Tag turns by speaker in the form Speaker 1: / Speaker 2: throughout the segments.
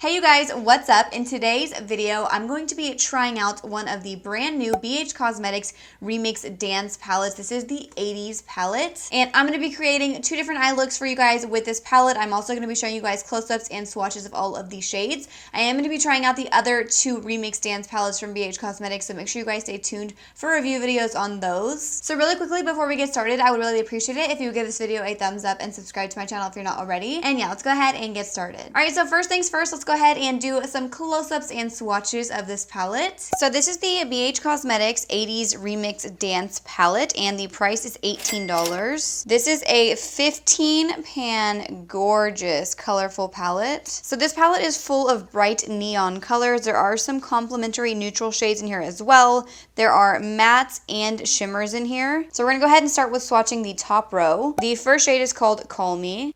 Speaker 1: Hey you guys, what's up? In today's video, I'm going to be trying out one of the brand new Bh Cosmetics REMIX Dance palettes. This is the 80s palette, and I'm going to be creating two different eye looks for you guys with this palette. I'm also going to be showing you guys close-ups and swatches of all of these shades. I am going to be trying out the other two REMIX Dance palettes from Bh Cosmetics, so make sure you guys stay tuned for review videos on those. So really quickly, before we get started, I would really appreciate it if you would give this video a thumbs up and subscribe to my channel if you're not already. And yeah, let's go ahead and get started. All right, so first things first, let's go ahead and do some close-ups and swatches of this palette. So this is the Bh Cosmetics 80s REMIX Dance palette, and the price is $18. This is a 15 pan gorgeous colorful palette. So this palette is full of bright neon colors. There are some complementary neutral shades in here as well. There are mattes and shimmers in here. So we're gonna go ahead and start with swatching the top row. The first shade is called Call Me.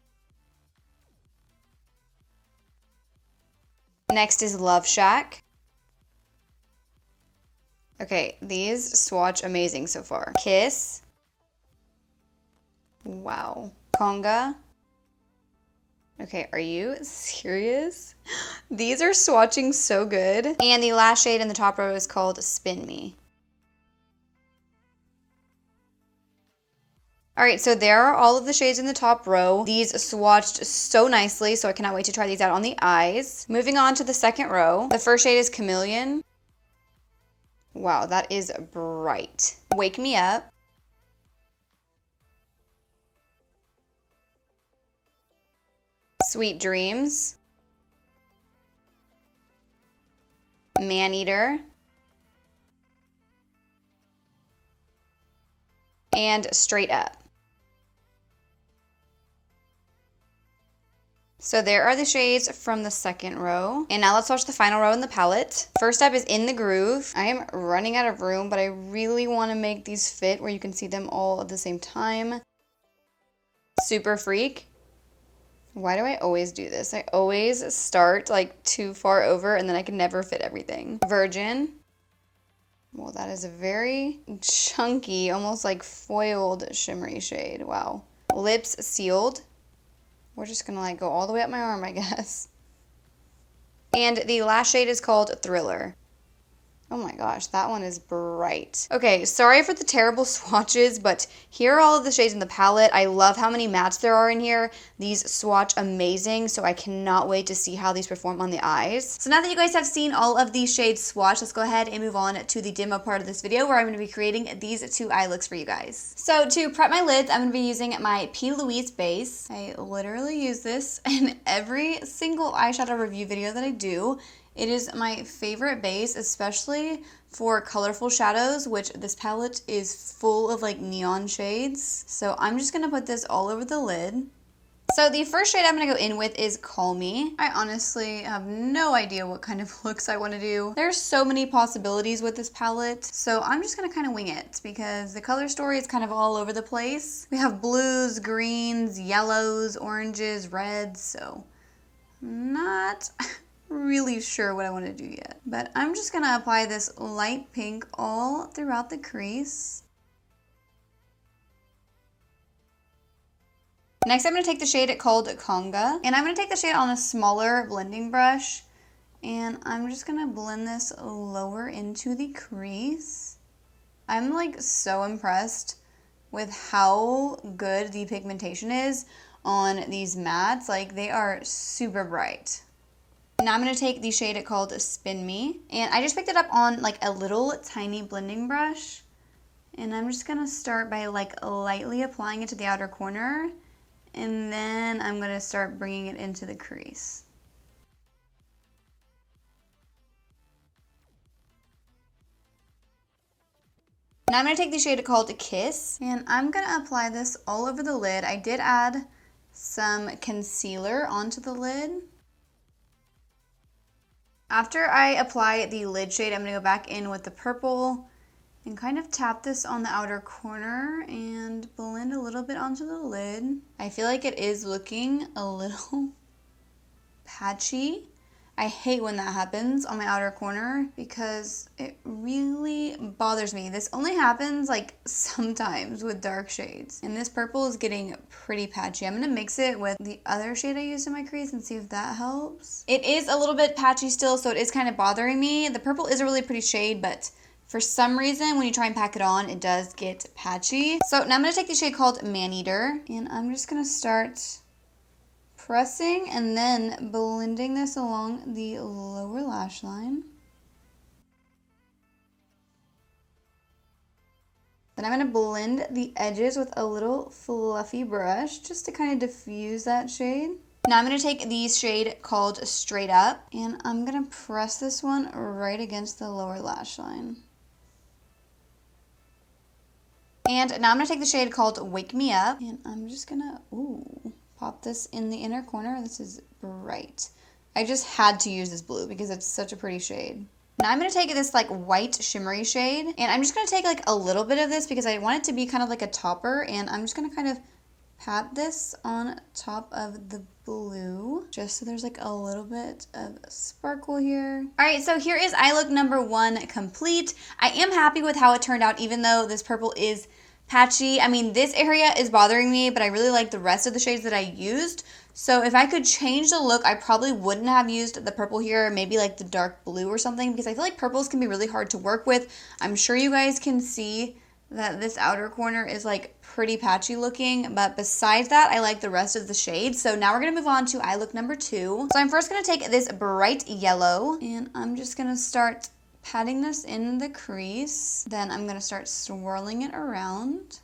Speaker 1: Next is Love Shack. Okay, these swatch amazing so far. Kiss. Wow. Conga. Okay, are you serious? These are swatching so good. And the last shade in the top row is called Spin Me. Alright, so there are all of the shades in the top row. These swatched so nicely, so I cannot wait to try these out on the eyes. Moving on to the second row. The first shade is Chameleon. Wow, that is bright. Wake Me Up. Sweet Dreams. Maneater. And Straight Up. So there are the shades from the second row. And now let's watch the final row in the palette. First up is In the Groove. I am running out of room, but I really want to make these fit where you can see them all at the same time. Super Freak. Why do I always do this? I always start like too far over and then I can never fit everything. Virgin. Well, that is a very chunky, almost like foiled shimmery shade. Wow. Lips Sealed. We're just gonna like go all the way up my arm, I guess. And the last shade is called Thriller. Oh my gosh, that one is bright. Okay, sorry for the terrible swatches, but here are all of the shades in the palette. I love how many mattes there are in here. These swatch amazing, so I cannot wait to see how these perform on the eyes. So now that you guys have seen all of these shades swatch, let's go ahead and move on to the demo part of this video where I'm going to be creating these two eye looks for you guys. So to prep my lids, I'm going to be using my P. Louise base. I literally use this in every single eyeshadow review video that I do. It is my favorite base, especially for colorful shadows, which this palette is full of like neon shades. So I'm just gonna put this all over the lid. So the first shade I'm gonna go in with is Call Me. I honestly have no idea what kind of looks I wanna do. There's so many possibilities with this palette, so I'm just gonna kind of wing it because the color story is kind of all over the place. We have blues, greens, yellows, oranges, reds, so I'm not really sure what I want to do yet. But I'm just gonna apply this light pink all throughout the crease. Next, I'm gonna take the shade called Conga, and I'm gonna take the shade on a smaller blending brush, and I'm just gonna blend this lower into the crease. I'm like so impressed with how good the pigmentation is on these mattes. Like, they are super bright. Now I'm going to take the shade called Spin Me, and I just picked it up on like a little tiny blending brush, and I'm just going to start by like lightly applying it to the outer corner, and then I'm going to start bringing it into the crease. Now I'm going to take the shade called Kiss, and I'm going to apply this all over the lid. I did add some concealer onto the lid. After I apply the lid shade, I'm going to go back in with the purple and kind of tap this on the outer corner and blend a little bit onto the lid. I feel like it is looking a little patchy. I hate when that happens on my outer corner because it really bothers me. This only happens like sometimes with dark shades. And this purple is getting pretty patchy. I'm gonna mix it with the other shade I used in my crease and see if that helps. It is a little bit patchy still, so it is kind of bothering me. The purple is a really pretty shade, but for some reason, when you try and pack it on, it does get patchy. So now I'm gonna take the shade called Maneater, and I'm just gonna start pressing and then blending this along the lower lash line. Then I'm going to blend the edges with a little fluffy brush just to kind of diffuse that shade. Now I'm going to take the shade called Straight Up, and I'm going to press this one right against the lower lash line. And now I'm going to take the shade called Wake Me Up, and I'm just going to, pop this in the inner corner. This is bright. I just had to use this blue because it's such a pretty shade. Now I'm going to take this like white shimmery shade, and I'm just going to take like a little bit of this because I want it to be kind of like a topper, and I'm just going to kind of pat this on top of the blue just so there's like a little bit of sparkle here. All right, so here is eye look number 1 complete. I am happy with how it turned out, even though this purple is patchy. I mean, this area is bothering me, but I really like the rest of the shades that I used. So if I could change the look, I probably wouldn't have used the purple here, maybe like the dark blue or something, because I feel like purples can be really hard to work with. I'm sure you guys can see that this outer corner is like pretty patchy looking, but besides that, I like the rest of the shades. So now we're gonna move on to eye look number 2. So I'm first gonna take this bright yellow, and I'm just gonna start patting this in the crease. Then I'm gonna start swirling it around.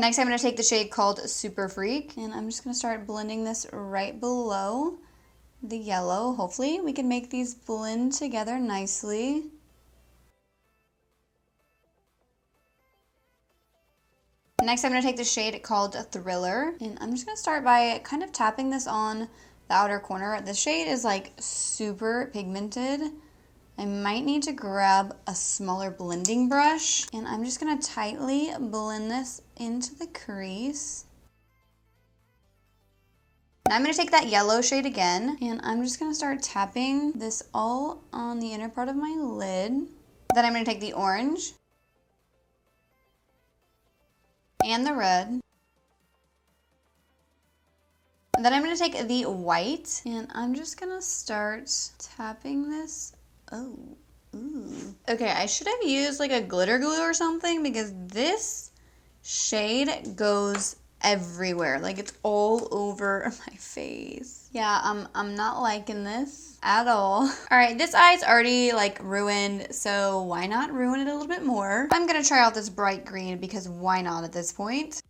Speaker 1: Next, I'm gonna take the shade called Super Freak, and I'm just gonna start blending this right below the yellow. Hopefully we can make these blend together nicely. Next, I'm going to take the shade called Thriller, and I'm just going to start by kind of tapping this on the outer corner. The shade is like super pigmented. I might need to grab a smaller blending brush, and I'm just going to tightly blend this into the crease. Now I'm going to take that yellow shade again, and I'm just going to start tapping this all on the inner part of my lid. Then I'm going to take the orange and the red. And then I'm going to take the white, and I'm just going to start tapping this. Oh, ooh. Okay, I should have used like a glitter glue or something because this shade goes everywhere. Like it's all over my face. Yeah, I'm not liking this at all. All right, this eye's already like ruined, so why not ruin it a little bit more? I'm gonna try out this bright green because why not at this point?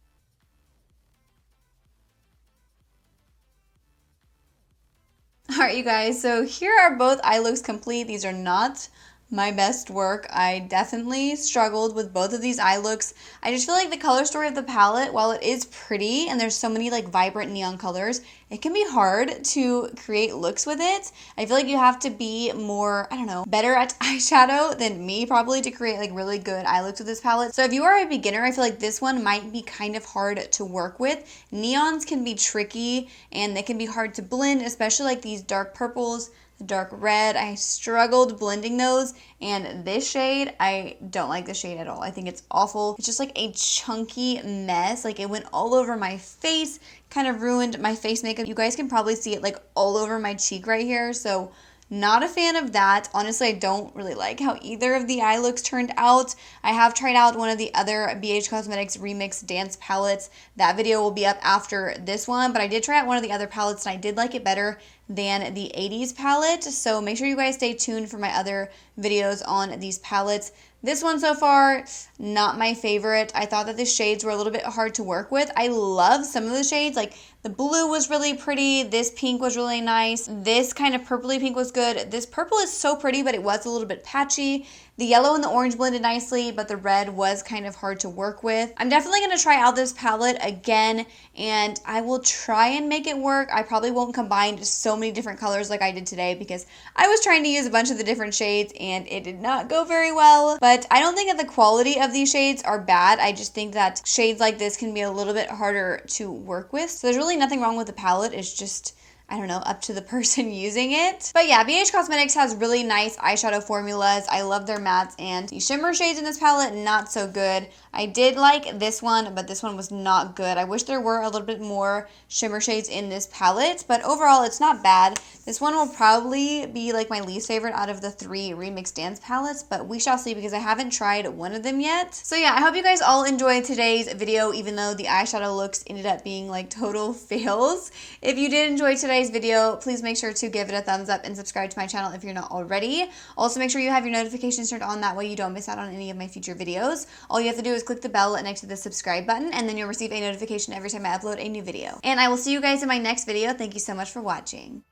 Speaker 1: All right, you guys, so here are both eye looks complete. These are not my best work. I definitely struggled with both of these eye looks. I just feel like the color story of the palette, while it is pretty and there's so many like vibrant neon colors, it can be hard to create looks with it. I feel like you have to be more, I don't know, better at eyeshadow than me probably to create like really good eye looks with this palette. So if you are a beginner, I feel like this one might be kind of hard to work with. Neons can be tricky and they can be hard to blend, especially like these dark purples, the dark red. I struggled blending those, and this shade, I don't like the shade at all. I think it's awful. It's just like a chunky mess. Like it went all over my face, kind of ruined my face makeup. You guys can probably see it like all over my cheek right here, so not a fan of that. Honestly, I don't really like how either of the eye looks turned out. I have tried out one of the other Bh Cosmetics REMIX Dance palettes. That video will be up after this one, but I did try out one of the other palettes and I did like it better than the 80s palette. So make sure you guys stay tuned for my other videos on these palettes. This one so far, not my favorite. I thought that the shades were a little bit hard to work with. I love some of the shades, like the blue was really pretty. This pink was really nice. This kind of purpley pink was good. This purple is so pretty, but it was a little bit patchy. The yellow and the orange blended nicely, but the red was kind of hard to work with. I'm definitely going to try out this palette again, and I will try and make it work. I probably won't combine so many different colors like I did today because I was trying to use a bunch of the different shades and it did not go very well. But I don't think that the quality of these shades are bad. I just think that shades like this can be a little bit harder to work with. So there's really nothing wrong with the palette. It's just, I don't know, up to the person using it. But yeah, Bh Cosmetics has really nice eyeshadow formulas. I love their mattes, and the shimmer shades in this palette, not so good. I did like this one, but this one was not good. I wish there were a little bit more shimmer shades in this palette, but overall it's not bad. This one will probably be like my least favorite out of the 3 REMIX Dance palettes, but we shall see because I haven't tried one of them yet. So yeah, I hope you guys all enjoyed today's video, even though the eyeshadow looks ended up being like total fails. If you did enjoy today's video, please make sure to give it a thumbs up and subscribe to my channel if you're not already. Also, make sure you have your notifications turned on, that way you don't miss out on any of my future videos. All you have to do is click the bell next to the subscribe button, and then you'll receive a notification every time I upload a new video. And I will see you guys in my next video. Thank you so much for watching.